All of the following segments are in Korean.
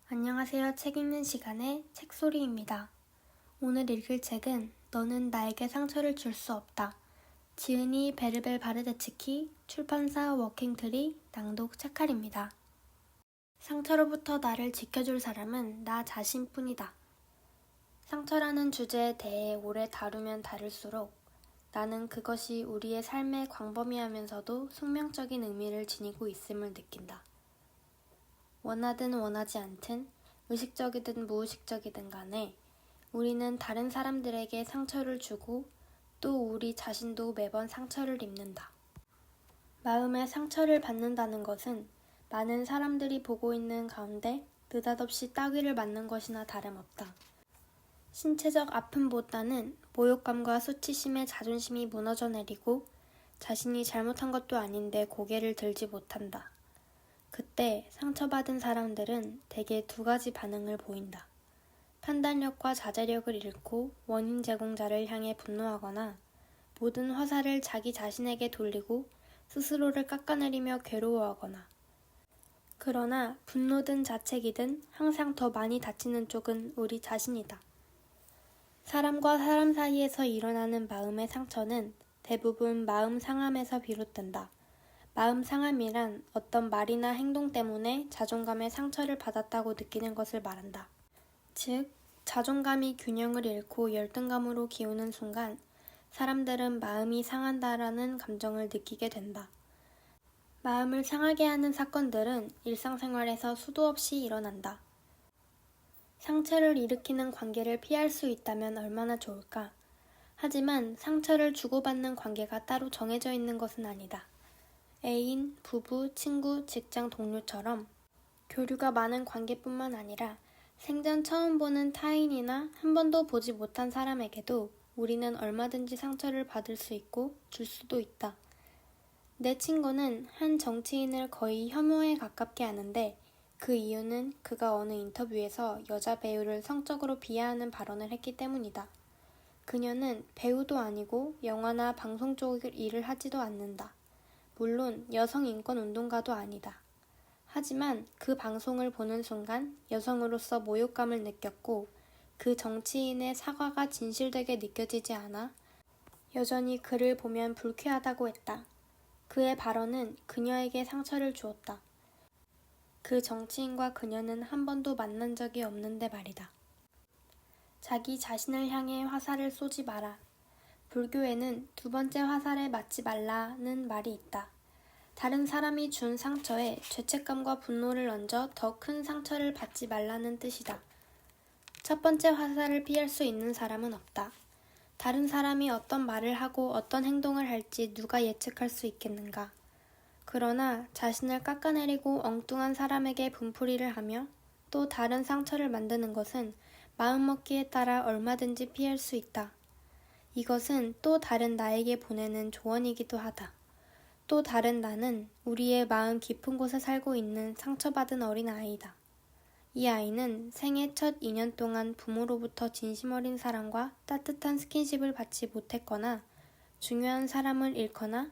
안녕하세요. 책 읽는 시간의 책소리입니다. 오늘 읽을 책은 너는 나에게 상처를 줄 수 없다. 지은이 베르벨 바르데츠키, 출판사 워킹트리, 낭독 차칼입니다. 상처로부터 나를 지켜줄 사람은 나 자신뿐이다. 상처라는 주제에 대해 오래 다루면 다룰수록 나는 그것이 우리의 삶에 광범위하면서도 숙명적인 의미를 지니고 있음을 느낀다. 원하든 원하지 않든 의식적이든 무의식적이든 간에 우리는 다른 사람들에게 상처를 주고 또 우리 자신도 매번 상처를 입는다. 마음의 상처를 받는다는 것은 많은 사람들이 보고 있는 가운데 느닷없이 따귀를 맞는 것이나 다름없다. 신체적 아픔보다는 모욕감과 수치심에 자존심이 무너져 내리고 자신이 잘못한 것도 아닌데 고개를 들지 못한다. 그때 상처받은 사람들은 대개 두 가지 반응을 보인다. 판단력과 자제력을 잃고 원인 제공자를 향해 분노하거나 모든 화살을 자기 자신에게 돌리고 스스로를 깎아내리며 괴로워하거나. 그러나 분노든 자책이든 항상 더 많이 다치는 쪽은 우리 자신이다. 사람과 사람 사이에서 일어나는 마음의 상처는 대부분 마음 상함에서 비롯된다. 마음 상함이란 어떤 말이나 행동 때문에 자존감의 상처를 받았다고 느끼는 것을 말한다. 즉, 자존감이 균형을 잃고 열등감으로 기우는 순간 사람들은 마음이 상한다라는 감정을 느끼게 된다. 마음을 상하게 하는 사건들은 일상생활에서 수도 없이 일어난다. 상처를 일으키는 관계를 피할 수 있다면 얼마나 좋을까? 하지만 상처를 주고받는 관계가 따로 정해져 있는 것은 아니다. 애인, 부부, 친구, 직장 동료처럼 교류가 많은 관계뿐만 아니라 생전 처음 보는 타인이나 한 번도 보지 못한 사람에게도 우리는 얼마든지 상처를 받을 수 있고 줄 수도 있다. 내 친구는 한 정치인을 거의 혐오에 가깝게 하는데 그 이유는 그가 어느 인터뷰에서 여자 배우를 성적으로 비하하는 발언을 했기 때문이다. 그녀는 배우도 아니고 영화나 방송 쪽 일을 하지도 않는다. 물론 여성 인권 운동가도 아니다. 하지만 그 방송을 보는 순간 여성으로서 모욕감을 느꼈고 그 정치인의 사과가 진실되게 느껴지지 않아 여전히 그를 보면 불쾌하다고 했다. 그의 발언은 그녀에게 상처를 주었다. 그 정치인과 그녀는 한 번도 만난 적이 없는데 말이다. 자기 자신을 향해 화살을 쏘지 마라. 불교에는 두 번째 화살에 맞지 말라는 말이 있다. 다른 사람이 준 상처에 죄책감과 분노를 얹어 더 큰 상처를 받지 말라는 뜻이다. 첫 번째 화살을 피할 수 있는 사람은 없다. 다른 사람이 어떤 말을 하고 어떤 행동을 할지 누가 예측할 수 있겠는가. 그러나 자신을 깎아내리고 엉뚱한 사람에게 분풀이를 하며 또 다른 상처를 만드는 것은 마음먹기에 따라 얼마든지 피할 수 있다. 이것은 또 다른 나에게 보내는 조언이기도 하다. 또 다른 나는 우리의 마음 깊은 곳에 살고 있는 상처받은 어린 아이다. 이 아이는 생애 첫 2년 동안 부모로부터 진심 어린 사랑과 따뜻한 스킨십을 받지 못했거나 중요한 사람을 잃거나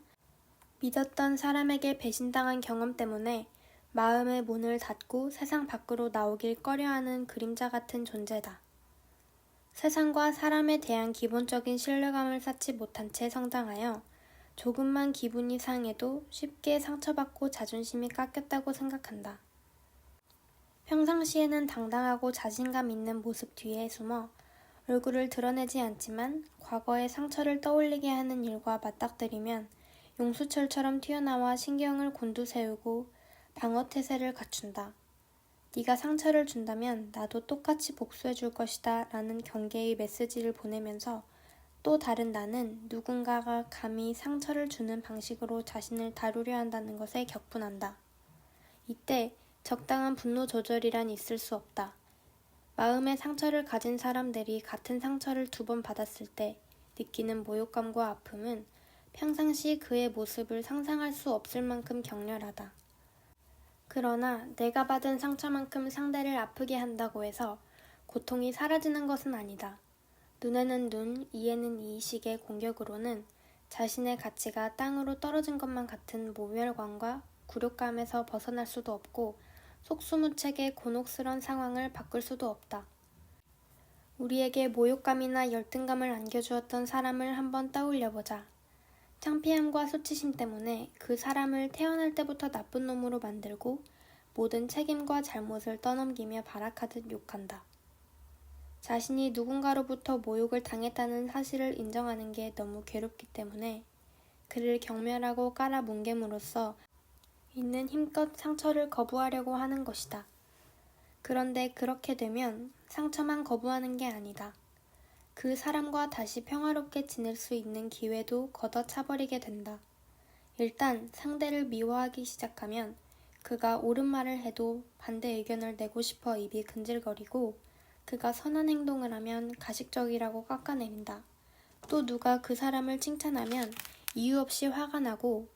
믿었던 사람에게 배신당한 경험 때문에 마음의 문을 닫고 세상 밖으로 나오길 꺼려하는 그림자 같은 존재다. 세상과 사람에 대한 기본적인 신뢰감을 쌓지 못한 채 성장하여 조금만 기분이 상해도 쉽게 상처받고 자존심이 깎였다고 생각한다. 평상시에는 당당하고 자신감 있는 모습 뒤에 숨어 얼굴을 드러내지 않지만 과거의 상처를 떠올리게 하는 일과 맞닥뜨리면 용수철처럼 튀어나와 신경을 곤두세우고 방어태세를 갖춘다. 네가 상처를 준다면 나도 똑같이 복수해줄 것이다 라는 경계의 메시지를 보내면서 또 다른 나는 누군가가 감히 상처를 주는 방식으로 자신을 다루려 한다는 것에 격분한다. 이때 적당한 분노 조절이란 있을 수 없다. 마음의 상처를 가진 사람들이 같은 상처를 2번 받았을 때 느끼는 모욕감과 아픔은 평상시 그의 모습을 상상할 수 없을 만큼 격렬하다. 그러나 내가 받은 상처만큼 상대를 아프게 한다고 해서 고통이 사라지는 것은 아니다. 눈에는 눈, 이에는 이식의 공격으로는 자신의 가치가 땅으로 떨어진 것만 같은 모멸감과 굴욕감에서 벗어날 수도 없고 속수무책의 곤혹스런 상황을 바꿀 수도 없다. 우리에게 모욕감이나 열등감을 안겨주었던 사람을 한번 떠올려보자. 창피함과 수치심 때문에 그 사람을 태어날 때부터 나쁜 놈으로 만들고 모든 책임과 잘못을 떠넘기며 발악하듯 욕한다. 자신이 누군가로부터 모욕을 당했다는 사실을 인정하는 게 너무 괴롭기 때문에 그를 경멸하고 깔아뭉갰으로써 있는 힘껏 상처를 거부하려고 하는 것이다. 그런데 그렇게 되면 상처만 거부하는 게 아니다. 그 사람과 다시 평화롭게 지낼 수 있는 기회도 걷어차버리게 된다. 일단 상대를 미워하기 시작하면 그가 옳은 말을 해도 반대 의견을 내고 싶어 입이 근질거리고 그가 선한 행동을 하면 가식적이라고 깎아내린다. 또 누가 그 사람을 칭찬하면 이유 없이 화가 나고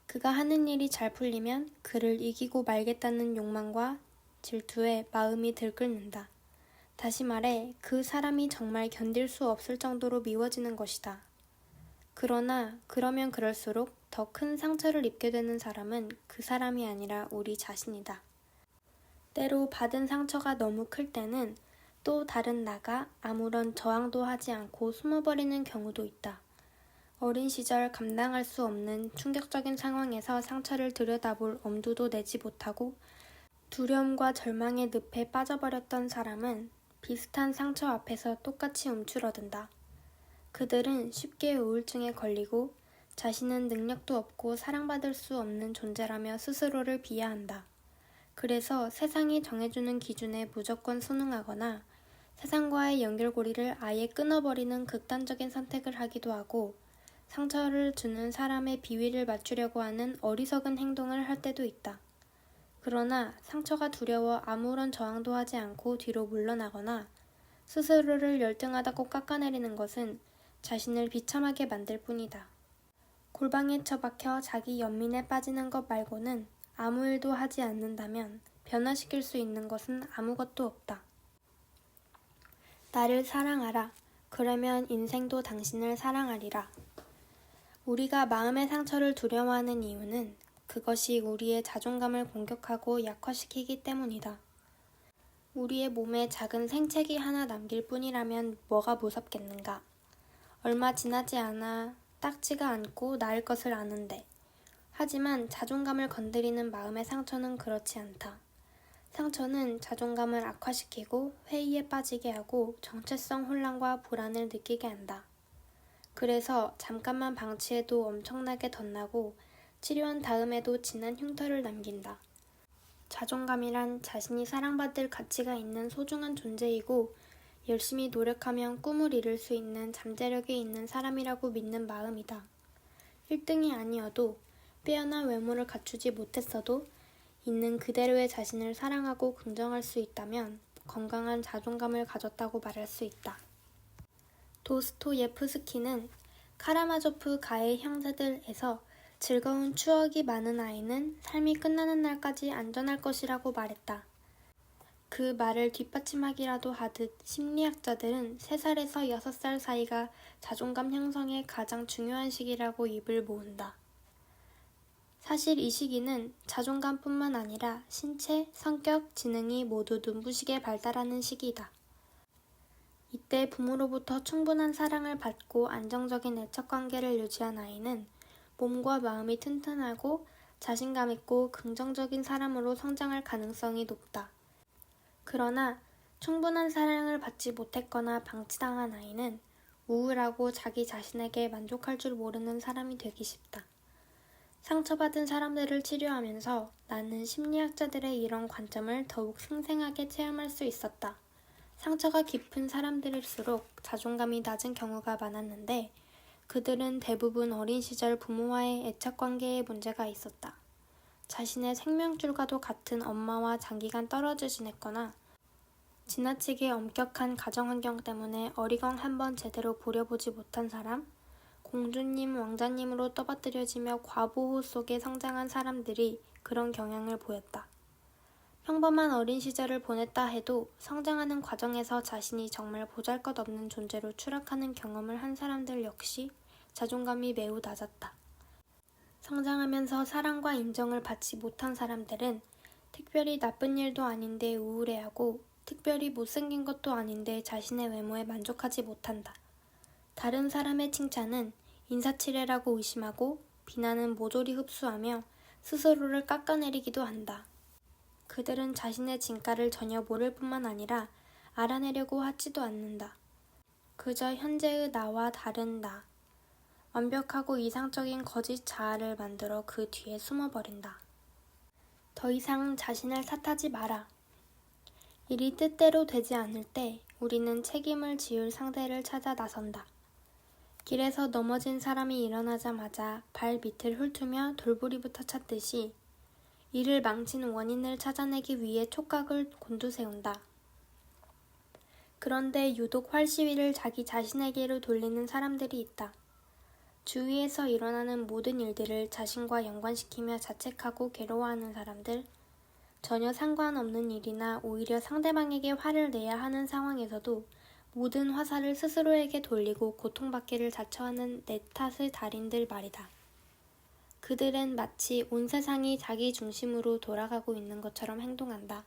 그가 하는 일이 잘 풀리면 그를 이기고 말겠다는 욕망과 질투에 마음이 들끓는다. 다시 말해 그 사람이 정말 견딜 수 없을 정도로 미워지는 것이다. 그러나 그러면 그럴수록 더 큰 상처를 입게 되는 사람은 그 사람이 아니라 우리 자신이다. 때로 받은 상처가 너무 클 때는 또 다른 나가 아무런 저항도 하지 않고 숨어버리는 경우도 있다. 어린 시절 감당할 수 없는 충격적인 상황에서 상처를 들여다볼 엄두도 내지 못하고 두려움과 절망의 늪에 빠져버렸던 사람은 비슷한 상처 앞에서 똑같이 움츠러든다. 그들은 쉽게 우울증에 걸리고 자신은 능력도 없고 사랑받을 수 없는 존재라며 스스로를 비하한다. 그래서 세상이 정해주는 기준에 무조건 순응하거나 세상과의 연결고리를 아예 끊어버리는 극단적인 선택을 하기도 하고 상처를 주는 사람의 비위를 맞추려고 하는 어리석은 행동을 할 때도 있다. 그러나 상처가 두려워 아무런 저항도 하지 않고 뒤로 물러나거나 스스로를 열등하다고 깎아내리는 것은 자신을 비참하게 만들 뿐이다. 골방에 처박혀 자기 연민에 빠지는 것 말고는 아무 일도 하지 않는다면 변화시킬 수 있는 것은 아무것도 없다. 나를 사랑하라. 그러면 인생도 당신을 사랑하리라. 우리가 마음의 상처를 두려워하는 이유는 그것이 우리의 자존감을 공격하고 약화시키기 때문이다. 우리의 몸에 작은 생채기 하나 남길 뿐이라면 뭐가 무섭겠는가. 얼마 지나지 않아 딱지가 않고 나을 것을 아는데. 하지만 자존감을 건드리는 마음의 상처는 그렇지 않다. 상처는 자존감을 악화시키고 회의에 빠지게 하고 정체성 혼란과 불안을 느끼게 한다. 그래서 잠깐만 방치해도 엄청나게 덧나고 치료한 다음에도 진한 흉터를 남긴다. 자존감이란 자신이 사랑받을 가치가 있는 소중한 존재이고 열심히 노력하면 꿈을 이룰 수 있는 잠재력이 있는 사람이라고 믿는 마음이다. 1등이 아니어도 빼어난 외모를 갖추지 못했어도 있는 그대로의 자신을 사랑하고 긍정할 수 있다면 건강한 자존감을 가졌다고 말할 수 있다. 도스토예프스키는 카라마조프 가의 형제들에서 즐거운 추억이 많은 아이는 삶이 끝나는 날까지 안전할 것이라고 말했다. 그 말을 뒷받침하기라도 하듯 심리학자들은 3살에서 6살 사이가 자존감 형성의 가장 중요한 시기라고 입을 모은다. 사실 이 시기는 자존감뿐만 아니라 신체, 성격, 지능이 모두 눈부시게 발달하는 시기다. 이때 부모로부터 충분한 사랑을 받고 안정적인 애착관계를 유지한 아이는 몸과 마음이 튼튼하고 자신감 있고 긍정적인 사람으로 성장할 가능성이 높다. 그러나 충분한 사랑을 받지 못했거나 방치당한 아이는 우울하고 자기 자신에게 만족할 줄 모르는 사람이 되기 쉽다. 상처받은 사람들을 치료하면서 나는 심리학자들의 이런 관점을 더욱 생생하게 체험할 수 있었다. 상처가 깊은 사람들일수록 자존감이 낮은 경우가 많았는데 그들은 대부분 어린 시절 부모와의 애착관계에 문제가 있었다. 자신의 생명줄과도 같은 엄마와 장기간 떨어져 지냈거나 지나치게 엄격한 가정환경 때문에 어리광 한번 제대로 부려보지 못한 사람, 공주님, 왕자님으로 떠받들여지며 과보호 속에 성장한 사람들이 그런 경향을 보였다. 평범한 어린 시절을 보냈다 해도 성장하는 과정에서 자신이 정말 보잘것없는 존재로 추락하는 경험을 한 사람들 역시 자존감이 매우 낮았다. 성장하면서 사랑과 인정을 받지 못한 사람들은 특별히 나쁜 일도 아닌데 우울해하고 특별히 못생긴 것도 아닌데 자신의 외모에 만족하지 못한다. 다른 사람의 칭찬은 인사치레라고 의심하고 비난은 모조리 흡수하며 스스로를 깎아내리기도 한다. 그들은 자신의 진가를 전혀 모를 뿐만 아니라 알아내려고 하지도 않는다. 그저 현재의 나와 다른 나, 완벽하고 이상적인 거짓 자아를 만들어 그 뒤에 숨어버린다. 더 이상 자신을 탓하지 마라. 일이 뜻대로 되지 않을 때 우리는 책임을 지을 상대를 찾아 나선다. 길에서 넘어진 사람이 일어나자마자 발 밑을 훑으며 돌부리부터 찾듯이 이를 망친 원인을 찾아내기 위해 촉각을 곤두세운다. 그런데 유독 활시위를 자기 자신에게로 돌리는 사람들이 있다. 주위에서 일어나는 모든 일들을 자신과 연관시키며 자책하고 괴로워하는 사람들, 전혀 상관없는 일이나 오히려 상대방에게 화를 내야 하는 상황에서도 모든 화살을 스스로에게 돌리고 고통받기를 자처하는 내 탓의 달인들 말이다. 그들은 마치 온 세상이 자기 중심으로 돌아가고 있는 것처럼 행동한다.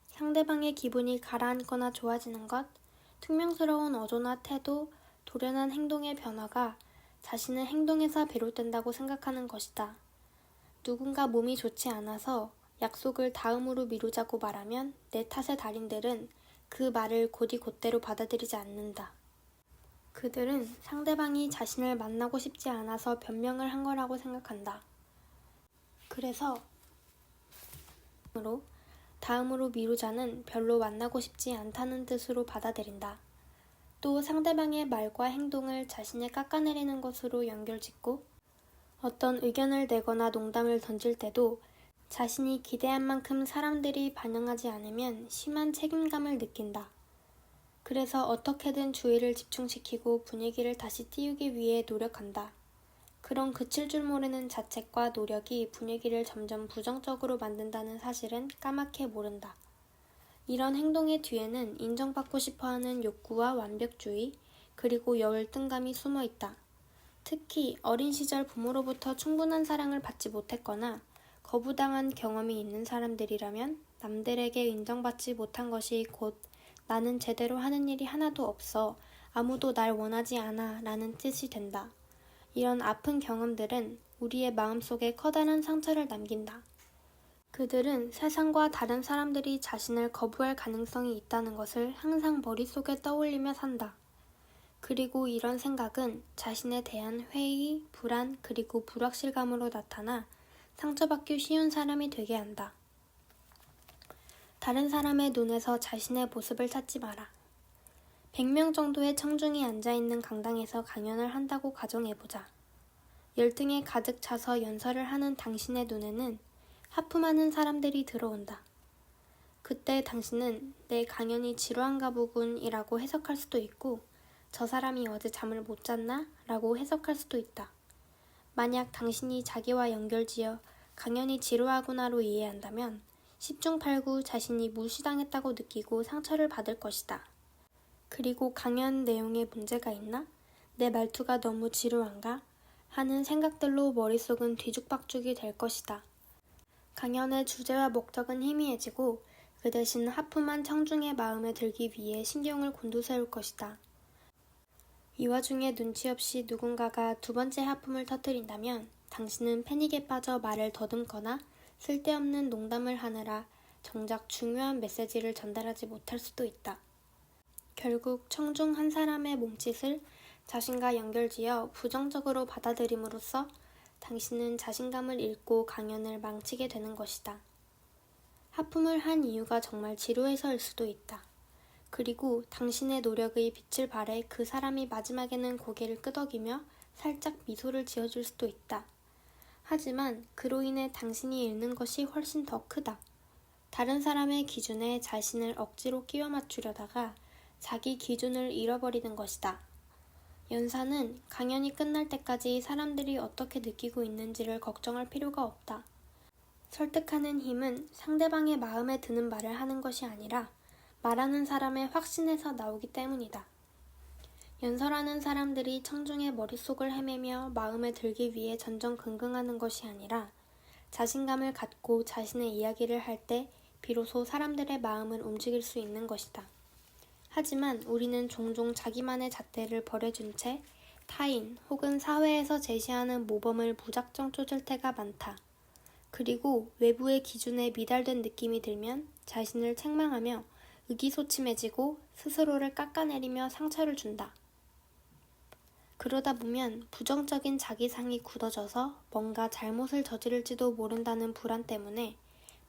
상대방의 기분이 가라앉거나 좋아지는 것, 퉁명스러운 어조나 태도, 돌연한 행동의 변화가 자신의 행동에서 비롯된다고 생각하는 것이다. 누군가 몸이 좋지 않아서 약속을 다음으로 미루자고 말하면 내 탓의 달인들은 그 말을 곧이곧대로 받아들이지 않는다. 그들은 상대방이 자신을 만나고 싶지 않아서 변명을 한 거라고 생각한다. 그래서 다음으로 미루자는 별로 만나고 싶지 않다는 뜻으로 받아들인다. 또 상대방의 말과 행동을 자신을 깎아내리는 것으로 연결짓고 어떤 의견을 내거나 농담을 던질 때도 자신이 기대한 만큼 사람들이 반응하지 않으면 심한 책임감을 느낀다. 그래서 어떻게든 주의를 집중시키고 분위기를 다시 띄우기 위해 노력한다. 그런 그칠 줄 모르는 자책과 노력이 분위기를 점점 부정적으로 만든다는 사실은 까맣게 모른다. 이런 행동의 뒤에는 인정받고 싶어하는 욕구와 완벽주의, 그리고 열등감이 숨어 있다. 특히 어린 시절 부모로부터 충분한 사랑을 받지 못했거나 거부당한 경험이 있는 사람들이라면 남들에게 인정받지 못한 것이 곧 나는 제대로 하는 일이 하나도 없어, 아무도 날 원하지 않아 라는 뜻이 된다. 이런 아픈 경험들은 우리의 마음속에 커다란 상처를 남긴다. 그들은 세상과 다른 사람들이 자신을 거부할 가능성이 있다는 것을 항상 머릿속에 떠올리며 산다. 그리고 이런 생각은 자신에 대한 회의, 불안, 그리고 불확실감으로 나타나 상처받기 쉬운 사람이 되게 한다. 다른 사람의 눈에서 자신의 모습을 찾지 마라. 100명 정도의 청중이 앉아있는 강당에서 강연을 한다고 가정해보자. 열등에 가득 차서 연설을 하는 당신의 눈에는 하품하는 사람들이 들어온다. 그때 당신은 내 강연이 지루한가 보군 이라고 해석할 수도 있고 저 사람이 어제 잠을 못 잤나? 라고 해석할 수도 있다. 만약 당신이 자기와 연결지어 강연이 지루하구나로 이해한다면 10중 8구 자신이 무시당했다고 느끼고 상처를 받을 것이다. 그리고 강연 내용에 문제가 있나? 내 말투가 너무 지루한가? 하는 생각들로 머릿속은 뒤죽박죽이 될 것이다. 강연의 주제와 목적은 희미해지고 그 대신 하품한 청중의 마음에 들기 위해 신경을 곤두세울 것이다. 이 와중에 눈치 없이 누군가가 두 번째 하품을 터뜨린다면 당신은 패닉에 빠져 말을 더듬거나 쓸데없는 농담을 하느라 정작 중요한 메시지를 전달하지 못할 수도 있다. 결국 청중 한 사람의 몸짓을 자신과 연결지어 부정적으로 받아들임으로써 당신은 자신감을 잃고 강연을 망치게 되는 것이다. 하품을 한 이유가 정말 지루해서일 수도 있다. 그리고 당신의 노력의 빛을 발해 그 사람이 마지막에는 고개를 끄덕이며 살짝 미소를 지어줄 수도 있다. 하지만 그로 인해 당신이 잃는 것이 훨씬 더 크다. 다른 사람의 기준에 자신을 억지로 끼워 맞추려다가 자기 기준을 잃어버리는 것이다. 연사는 강연이 끝날 때까지 사람들이 어떻게 느끼고 있는지를 걱정할 필요가 없다. 설득하는 힘은 상대방의 마음에 드는 말을 하는 것이 아니라 말하는 사람의 확신에서 나오기 때문이다. 연설하는 사람들이 청중의 머릿속을 헤매며 마음에 들기 위해 전전긍긍하는 것이 아니라 자신감을 갖고 자신의 이야기를 할 때 비로소 사람들의 마음을 움직일 수 있는 것이다. 하지만 우리는 종종 자기만의 잣대를 버려준 채 타인 혹은 사회에서 제시하는 모범을 무작정 쫓을 때가 많다. 그리고 외부의 기준에 미달된 느낌이 들면 자신을 책망하며 의기소침해지고 스스로를 깎아내리며 상처를 준다. 그러다 보면 부정적인 자기상이 굳어져서 뭔가 잘못을 저지를지도 모른다는 불안 때문에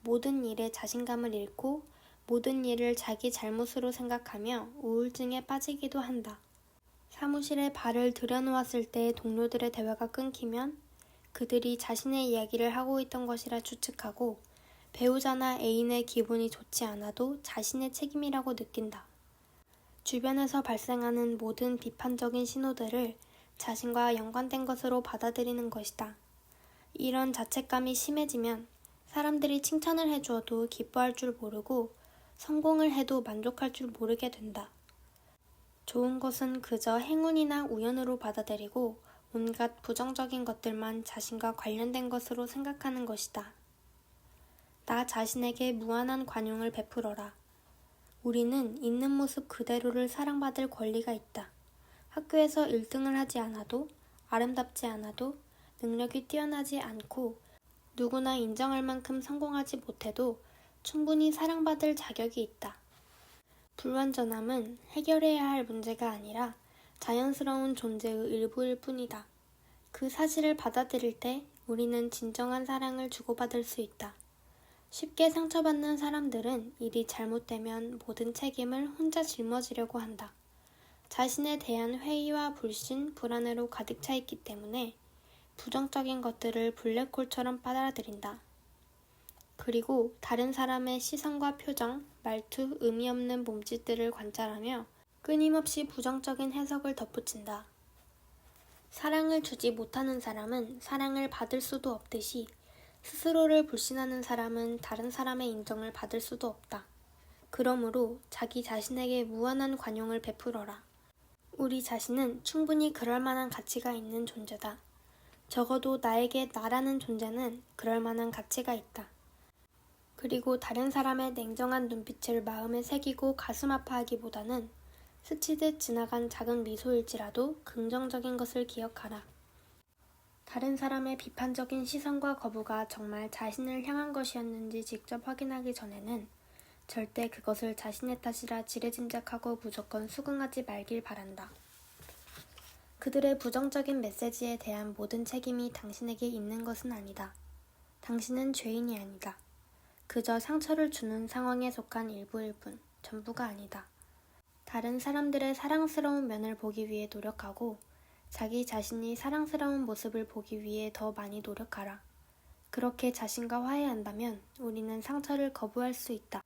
모든 일에 자신감을 잃고 모든 일을 자기 잘못으로 생각하며 우울증에 빠지기도 한다. 사무실에 발을 들여놓았을 때 동료들의 대화가 끊기면 그들이 자신의 이야기를 하고 있던 것이라 추측하고 배우자나 애인의 기분이 좋지 않아도 자신의 책임이라고 느낀다. 주변에서 발생하는 모든 비판적인 신호들을 자신과 연관된 것으로 받아들이는 것이다. 이런 자책감이 심해지면 사람들이 칭찬을 해주어도 기뻐할 줄 모르고 성공을 해도 만족할 줄 모르게 된다. 좋은 것은 그저 행운이나 우연으로 받아들이고 온갖 부정적인 것들만 자신과 관련된 것으로 생각하는 것이다. 나 자신에게 무한한 관용을 베풀어라. 우리는 있는 모습 그대로를 사랑받을 권리가 있다. 학교에서 1등을 하지 않아도, 아름답지 않아도, 능력이 뛰어나지 않고 누구나 인정할 만큼 성공하지 못해도 충분히 사랑받을 자격이 있다. 불완전함은 해결해야 할 문제가 아니라 자연스러운 존재의 일부일 뿐이다. 그 사실을 받아들일 때 우리는 진정한 사랑을 주고받을 수 있다. 쉽게 상처받는 사람들은 일이 잘못되면 모든 책임을 혼자 짊어지려고 한다. 자신에 대한 회의와 불신, 불안으로 가득 차 있기 때문에 부정적인 것들을 블랙홀처럼 빨아들인다. 그리고 다른 사람의 시선과 표정, 말투, 의미 없는 몸짓들을 관찰하며 끊임없이 부정적인 해석을 덧붙인다. 사랑을 주지 못하는 사람은 사랑을 받을 수도 없듯이 스스로를 불신하는 사람은 다른 사람의 인정을 받을 수도 없다. 그러므로 자기 자신에게 무한한 관용을 베풀어라. 우리 자신은 충분히 그럴 만한 가치가 있는 존재다. 적어도 나에게 나라는 존재는 그럴 만한 가치가 있다. 그리고 다른 사람의 냉정한 눈빛을 마음에 새기고 가슴 아파하기보다는 스치듯 지나간 작은 미소일지라도 긍정적인 것을 기억하라. 다른 사람의 비판적인 시선과 거부가 정말 자신을 향한 것이었는지 직접 확인하기 전에는 절대 그것을 자신의 탓이라 지레짐작하고 무조건 수긍하지 말길 바란다. 그들의 부정적인 메시지에 대한 모든 책임이 당신에게 있는 것은 아니다. 당신은 죄인이 아니다. 그저 상처를 주는 상황에 속한 일부일 뿐, 전부가 아니다. 다른 사람들의 사랑스러운 면을 보기 위해 노력하고 자기 자신이 사랑스러운 모습을 보기 위해 더 많이 노력하라. 그렇게 자신과 화해한다면 우리는 상처를 거부할 수 있다.